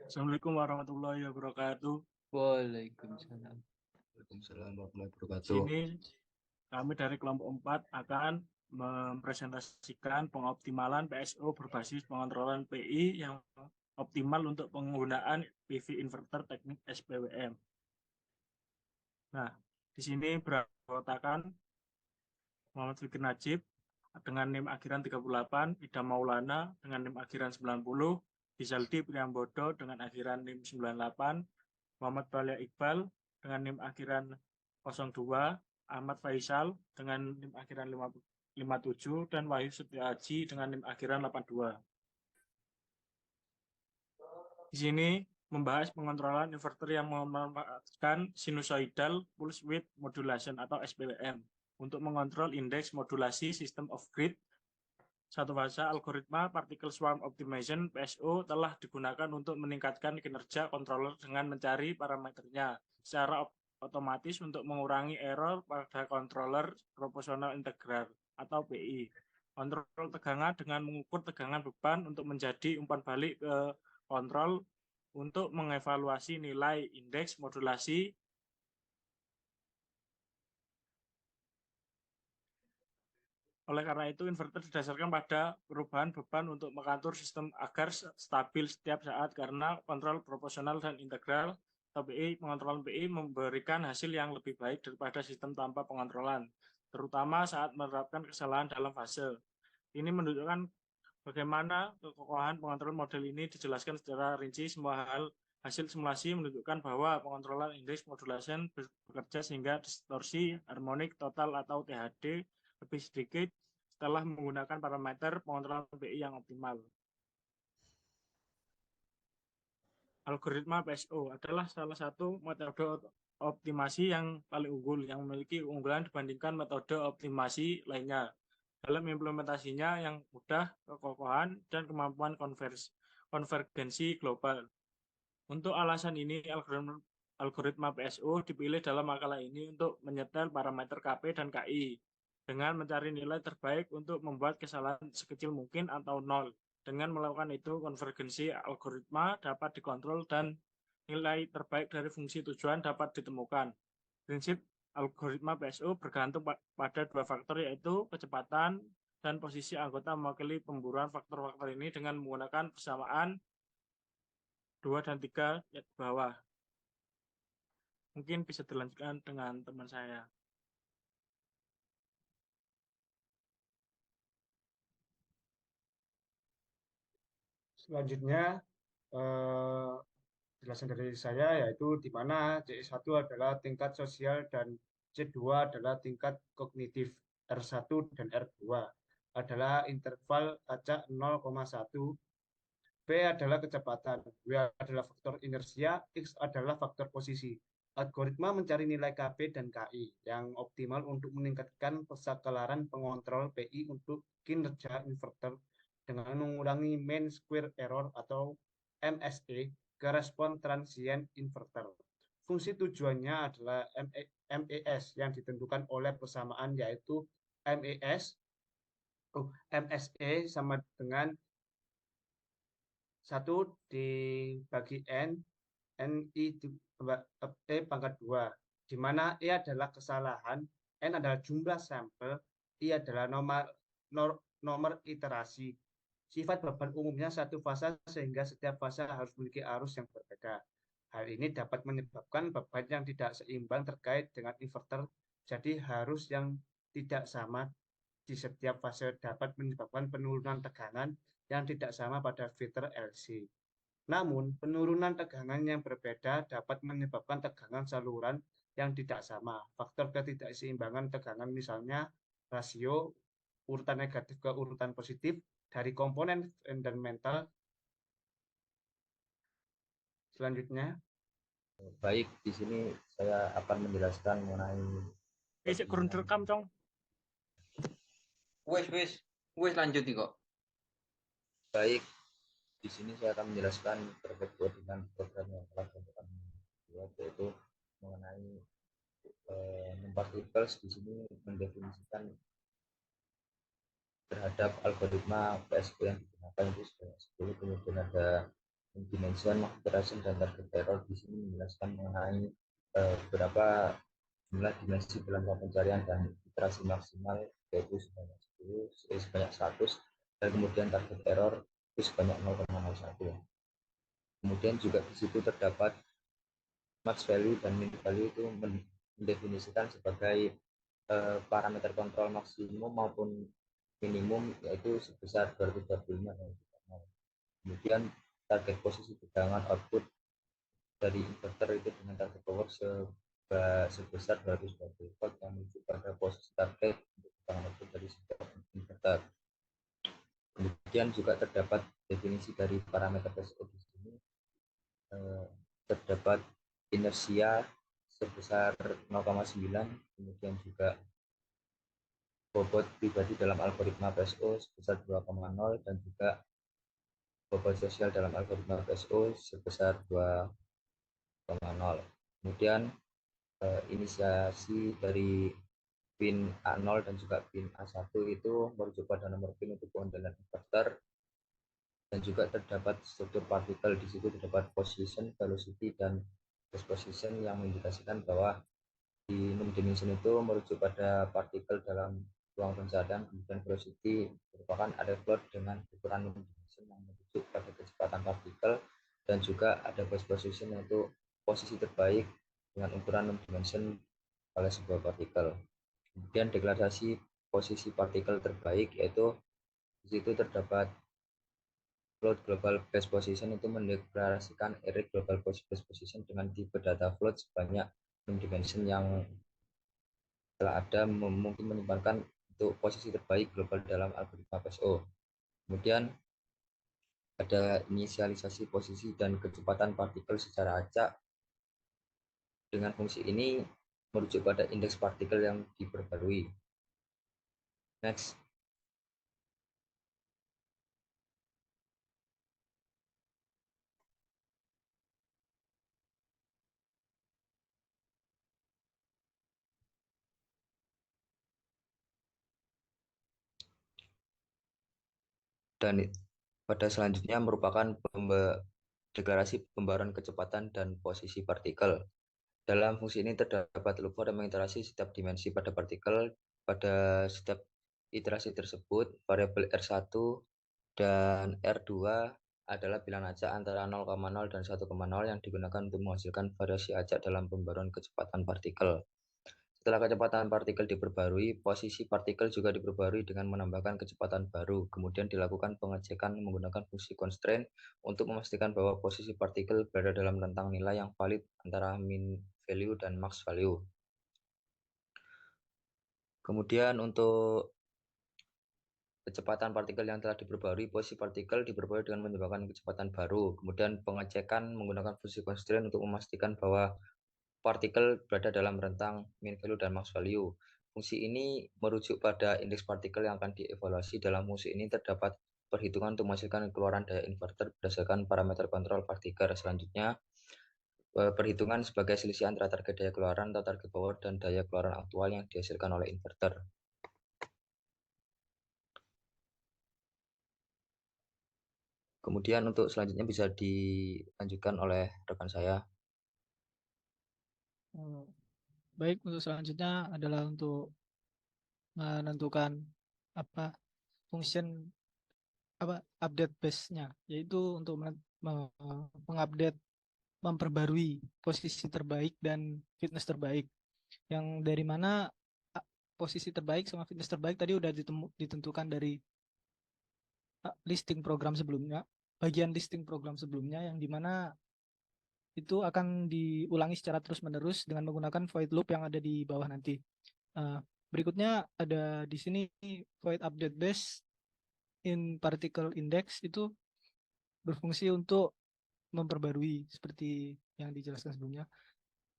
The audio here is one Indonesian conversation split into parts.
Assalamualaikum warahmatullahi wabarakatuh. Waalaikumsalam. Waalaikumsalam warahmatullahi Di wabarakatuh. sini kami dari kelompok 4 akan mempresentasikan pengoptimalan PSO berbasis pengontrolan PI yang optimal untuk penggunaan PV inverter teknik SPWM. Nah, di sini beranggotkan Muhammad Fikri Najib dengan NIM akhiran 38, Ida Maulana dengan NIM akhiran 90, Rizaldi Priambodo dengan akhiran NIM 98, Muhammad Balia Iqbal dengan NIM akhiran 02, Ahmad Faisal dengan NIM akhiran 57, dan Wahyu Setiaji dengan NIM akhiran 82. Di sini membahas pengontrolan inverter yang memanfaatkan sinusoidal pulse width modulation atau SPWM untuk mengontrol indeks modulasi system of grid satu fase. Algoritma particle swarm optimization PSO telah digunakan untuk meningkatkan kinerja controller dengan mencari parameternya secara otomatis untuk mengurangi error pada controller proporsional integral atau PI. Kontrol tegangan dengan mengukur tegangan beban untuk menjadi umpan balik ke kontrol untuk mengevaluasi nilai indeks modulasi. Oleh karena itu, inverter didasarkan pada perubahan beban untuk mengatur sistem agar stabil setiap saat karena kontrol proporsional dan integral atau PI. Pengontrolan PI memberikan hasil yang lebih baik daripada sistem tanpa pengontrolan, terutama saat menerapkan kesalahan dalam fase. Ini menunjukkan bagaimana kekokohan pengontrolan model ini dijelaskan secara rinci. Semua hasil simulasi menunjukkan bahwa pengontrolan indeks modulasi bekerja sehingga distorsi harmonik total atau THD lebih sedikit setelah menggunakan parameter pengontrolan PI yang optimal. Algoritma PSO adalah salah satu metode optimasi yang paling unggul yang memiliki keunggulan dibandingkan metode optimasi lainnya dalam implementasinya yang mudah, kekokohan, dan kemampuan konvergensi global. Untuk alasan ini, algoritma PSO dipilih dalam makalah ini untuk menyetel parameter KP dan KI dengan mencari nilai terbaik untuk membuat kesalahan sekecil mungkin atau nol. Dengan melakukan itu, konvergensi algoritma dapat dikontrol dan nilai terbaik dari fungsi tujuan dapat ditemukan. Prinsip algoritma PSO bergantung pada dua faktor, yaitu kecepatan dan posisi anggota mewakili pemburuan. Faktor-faktor ini dengan menggunakan persamaan 2 dan 3 di bawah. Mungkin bisa dilanjutkan dengan teman saya. Selanjutnya, jelasan dari saya yaitu di mana CI1 adalah tingkat sosial dan C2 adalah tingkat kognitif, R1 dan R2 adalah interval acak 0,1, B adalah kecepatan, W adalah faktor inersia, X adalah faktor posisi. Algoritma mencari nilai KP dan KI yang optimal untuk meningkatkan persakelaran pengontrol PI untuk kinerja inverter dengan mengurangi mean square error atau MSE ke respon transient inverter. Fungsi tujuannya adalah MES yang ditentukan oleh persamaan, yaitu MSE sama dengan 1 dibagi NI E pangkat 2, di mana E adalah kesalahan, N adalah jumlah sampel, I adalah nomor iterasi. Sifat beban umumnya satu fase sehingga setiap fase harus memiliki arus yang berbeda. Hal ini dapat menyebabkan beban yang tidak seimbang terkait dengan inverter, jadi harus yang tidak sama di setiap fase dapat menyebabkan penurunan tegangan yang tidak sama pada filter LC. Namun, penurunan tegangan yang berbeda dapat menyebabkan tegangan saluran yang tidak sama. Faktor ketidakseimbangan tegangan misalnya rasio urutan negatif ke urutan positif dari komponen fundamental. Selanjutnya, Baik, di sini saya akan menjelaskan mengenai Kurang direkam, Cong. Wes lanjut nih kok. baik. Di sini saya akan menjelaskan terkait dengan program yang telah dilakukan yaitu mengenai particles. Di sini mendefinisikan terhadap algoritma PSO yang digunakan itu sebanyak 10, kemudian ada dimension, iteration, dan target error. Di sini menjelaskan mengenai beberapa jumlah dimensi dalam pencarian dan iterasi maksimal, yaitu sebanyak 10, sebanyak 100, dan kemudian target error itu sebanyak 0,01. Kemudian juga di situ terdapat max value dan min value, itu mendefinisikan sebagai parameter kontrol maksimum maupun minimum, yaitu sebesar 225 dan 0. Kemudian target posisi tegangan output dari inverter itu dengan target power sebesar 220 volt yang menuju pada posisi target untuk tegangan output dari sebuah inverter. Kemudian juga terdapat definisi dari parameter PSO di sini. Terdapat inersia sebesar 0,9, kemudian juga bobot pribadi dalam algoritma PSO sebesar 2,0, dan juga bobot sosial dalam algoritma PSO sebesar 2,0. Kemudian inisiasi dari pin A0 dan juga pin A1 itu merujuk pada nomor pin untuk pengendalian inverter, dan juga terdapat struktur partikel. Di situ terdapat position, velocity, dan phase position yang mengindikasikan bahwa di enam dimension itu merujuk pada partikel dalam ruang pencarian. Kemudian velocity merupakan area float dengan ukuran enam dimension yang merujuk pada kecepatan partikel, dan juga ada phase position yaitu posisi terbaik dengan ukuran enam dimension oleh sebuah partikel. Kemudian deklarasi posisi partikel terbaik, yaitu di situ terdapat float global base position, itu mendeklarasikan array global base position dengan tipe data float sebanyak 6 dimension yang telah ada, mungkin menyimpankan untuk posisi terbaik global dalam algoritma PSO. Kemudian ada inisialisasi posisi dan kecepatan partikel secara acak. Dengan fungsi ini merujuk pada indeks partikel yang diperbarui. Next. Dan pada selanjutnya merupakan deklarasi pembaruan kecepatan dan posisi partikel. Dalam fungsi ini terdapat loop pada mengiterasi setiap dimensi pada partikel. Pada setiap iterasi tersebut, variabel R1 dan R2 adalah bilangan acak antara 0,0 dan 1,0 yang digunakan untuk menghasilkan variasi acak dalam pembaruan kecepatan partikel. Setelah kecepatan partikel diperbarui, posisi partikel juga diperbarui dengan menambahkan kecepatan baru. Kemudian dilakukan pengecekan menggunakan fungsi constraint untuk memastikan bahwa posisi partikel berada dalam rentang nilai yang valid antara min value dan max value. Kemudian untuk kecepatan partikel yang telah diperbarui, posisi partikel diperbarui dengan menambahkan kecepatan baru. Kemudian pengecekan menggunakan fungsi constraint untuk memastikan bahwa partikel berada dalam rentang min value dan max value. Fungsi ini merujuk pada indeks partikel yang akan dievaluasi. Dalam fungsi ini terdapat perhitungan untuk menghasilkan keluaran daya inverter berdasarkan parameter kontrol partikel. Selanjutnya, perhitungan sebagai selisih antara target daya keluaran atau target power dan daya keluaran aktual yang dihasilkan oleh inverter. Kemudian untuk selanjutnya bisa dilanjutkan oleh rekan saya. Baik, untuk selanjutnya adalah untuk menentukan function update base-nya, yaitu untuk mengupdate, memperbarui posisi terbaik dan fitness terbaik, yang dari mana posisi terbaik sama fitness terbaik tadi udah ditentukan dari bagian listing program sebelumnya, yang dimana itu akan diulangi secara terus-menerus dengan menggunakan void loop yang ada di bawah nanti. Berikutnya ada di sini void update base in particle index, itu berfungsi untuk memperbarui seperti yang dijelaskan sebelumnya.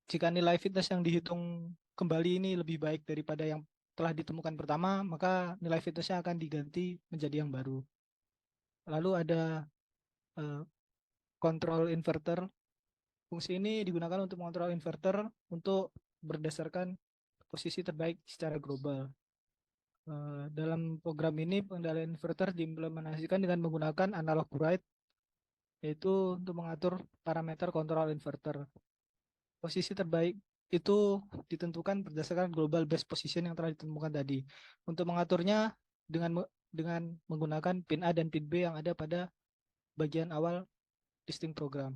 Jika nilai fitness yang dihitung kembali ini lebih baik daripada yang telah ditemukan pertama, maka nilai fitnessnya akan diganti menjadi yang baru. Lalu ada control inverter. Fungsi ini digunakan untuk mengontrol inverter untuk berdasarkan posisi terbaik secara global. Dalam program ini pengendalian inverter diimplementasikan dengan menggunakan analog write yaitu untuk mengatur parameter kontrol inverter. Posisi terbaik itu ditentukan berdasarkan global base position yang telah ditemukan tadi. Untuk mengaturnya dengan menggunakan pin A dan pin B yang ada pada bagian awal listing program.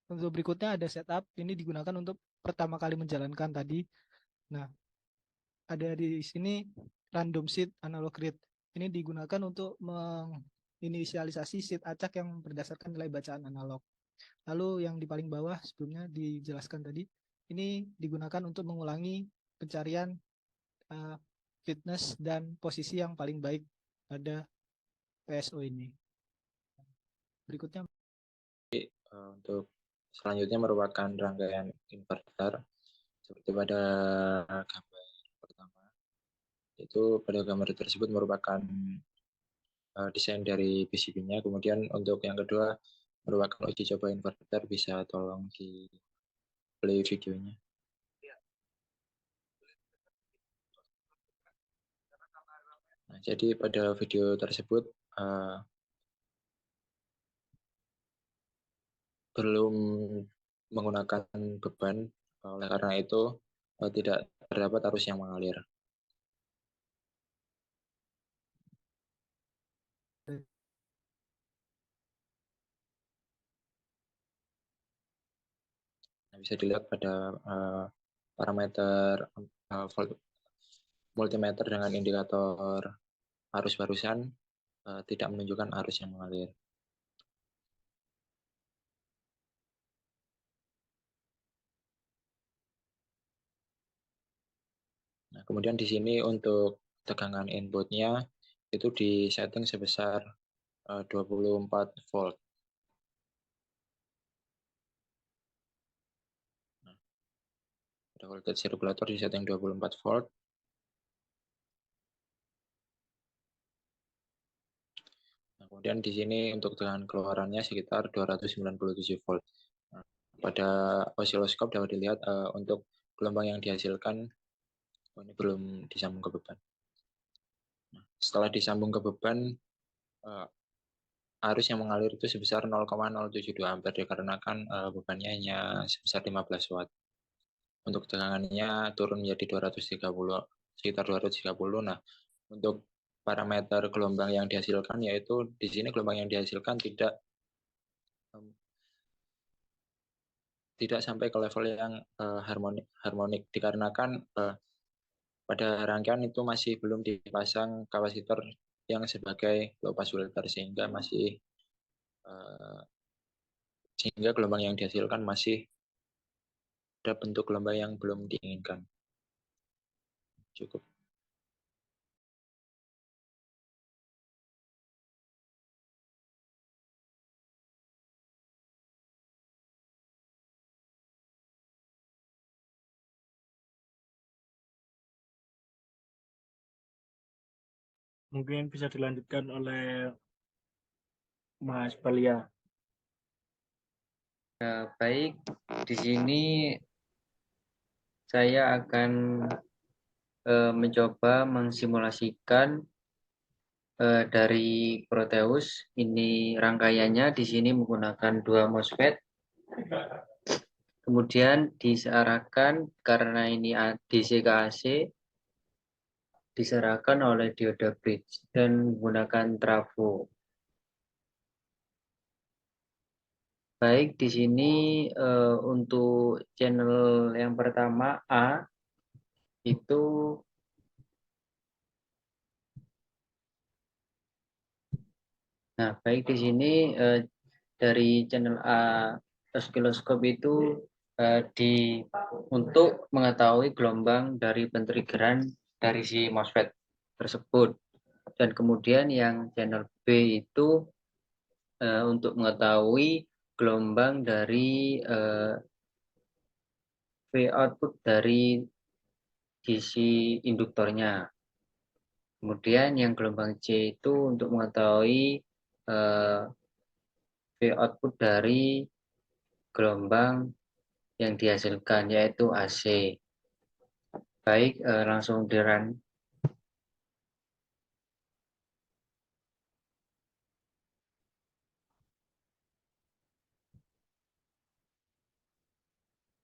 Untuk berikutnya ada setup, ini digunakan untuk pertama kali menjalankan tadi. Nah, ada di sini random seed analog read. Ini digunakan untuk menginisialisasi seed acak yang berdasarkan nilai bacaan analog. Lalu yang di paling bawah sebelumnya dijelaskan tadi, ini digunakan untuk mengulangi pencarian fitness dan posisi yang paling baik pada PSO ini. Berikutnya untuk selanjutnya merupakan rangkaian inverter seperti pada gambar pertama. Itu pada gambar tersebut merupakan desain dari PCB-nya. Kemudian untuk yang kedua merupakan uji coba inverter, bisa tolong di play videonya. Nah, jadi pada video tersebut belum menggunakan beban, oleh karena itu tidak terdapat arus yang mengalir. Nah, bisa dilihat pada parameter multimeter dengan indikator arus barusan tidak menunjukkan arus yang mengalir. Nah, kemudian di sini untuk tegangan inputnya itu di setting sebesar 24 volt. Nah, pada voltage regulator di setting 24 volt. Nah, kemudian di sini untuk tegangan keluarannya sekitar 297 volt. Nah, pada osiloskop dapat dilihat untuk gelombang yang dihasilkan ini belum disambung ke beban. Nah, setelah disambung ke beban, arus yang mengalir itu sebesar 0,072 ampere dikarenakan bebannya hanya sebesar 15 watt. Untuk tegangannya turun menjadi 230, sekitar 230. Nah, untuk parameter gelombang yang dihasilkan yaitu di sini gelombang yang dihasilkan tidak sampai ke level yang harmonik dikarenakan pada rangkaian itu masih belum dipasang kapasitor yang sebagai low pass filter sehingga gelombang yang dihasilkan masih ada bentuk gelombang yang belum diinginkan. Cukup. Mungkin bisa dilanjutkan oleh Mas Balia. Baik, di sini saya akan mencoba mensimulasikan dari Proteus. Ini rangkaiannya di sini menggunakan 2 MOSFET. Kemudian disearahkan karena ini DC ke AC, diserahkan oleh dioda bridge dan menggunakan trafo. Baik, di sini untuk channel yang pertama A itu baik di sini dari channel A oscilloscope itu untuk mengetahui gelombang dari pentriggeran dari si MOSFET tersebut. Dan kemudian yang channel B itu untuk mengetahui gelombang dari V output dari DC induktornya. Kemudian yang gelombang C itu untuk mengetahui V output dari gelombang yang dihasilkan yaitu AC. Baik, langsung di-run.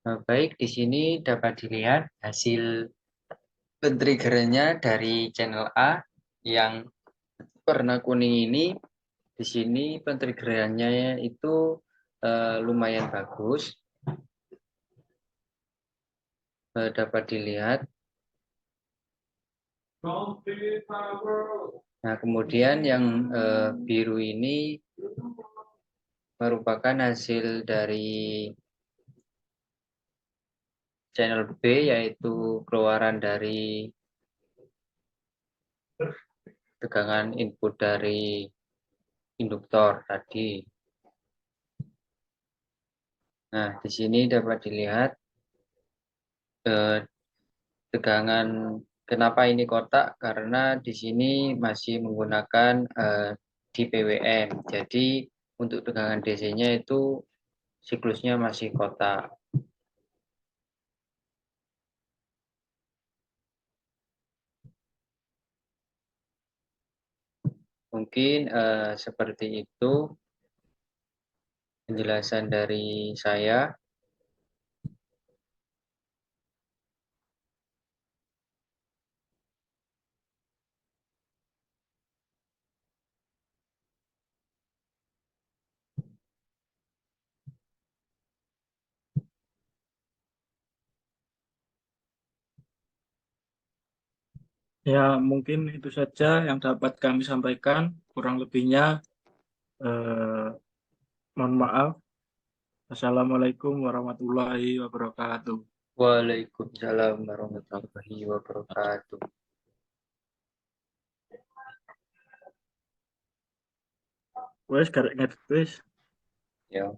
Baik, di sini dapat dilihat hasil pentriggerannya dari channel A yang warna kuning ini. Di sini pentriggerannya itu lumayan bagus. Dapat dilihat. Nah, kemudian yang biru ini merupakan hasil dari channel B, yaitu keluaran dari tegangan input dari induktor tadi. Nah, di sini dapat dilihat tegangan. Kenapa ini kotak? Karena di sini masih menggunakan DPWM. Jadi untuk tegangan DC-nya itu siklusnya masih kotak. Mungkin seperti itu penjelasan dari saya. Ya, mungkin itu saja yang dapat kami sampaikan. Kurang lebihnya, mohon maaf. Assalamualaikum warahmatullahi wabarakatuh. Waalaikumsalam warahmatullahi wabarakatuh. Wes, karek ngerti wes. Ya.